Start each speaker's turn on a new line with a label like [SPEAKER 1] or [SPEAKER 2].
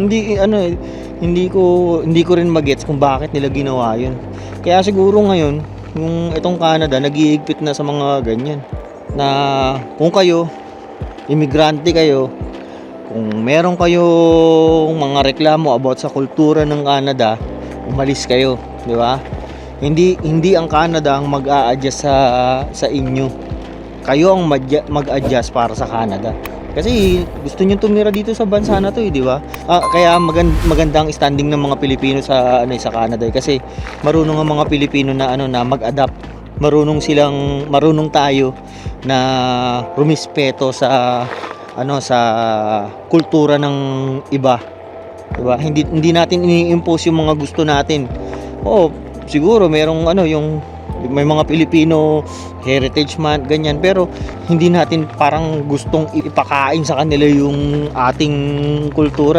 [SPEAKER 1] Hindi ano eh, hindi ko rin magets kung bakit nila ginawa 'yun. Kaya siguro ngayon, yung itong Canada nag-iigpit na sa mga ganyan. Na kung kayo, imigrante kayo, kung meron kayong mga reklamo about sa kultura ng Canada, umalis kayo, di ba? Hindi ang Canada ang mag-a-adjust sa inyo. Kayo ang mag-adjust para sa Canada. Kasi gusto niyo tumira dito sa bansa na 'to, di ba? Kaya magandang standing ng mga Pilipino sa sa Canada kasi marunong ang mga Pilipino na na mag-adapt. Marunong tayo na rumispeto sa sa kultura ng iba, 'di ba? Hindi natin ini-impose yung mga gusto natin. Oo, siguro merong yung may mga Pilipino heritage month ganyan, pero hindi natin parang gustong ipakain sa kanila yung ating kultura.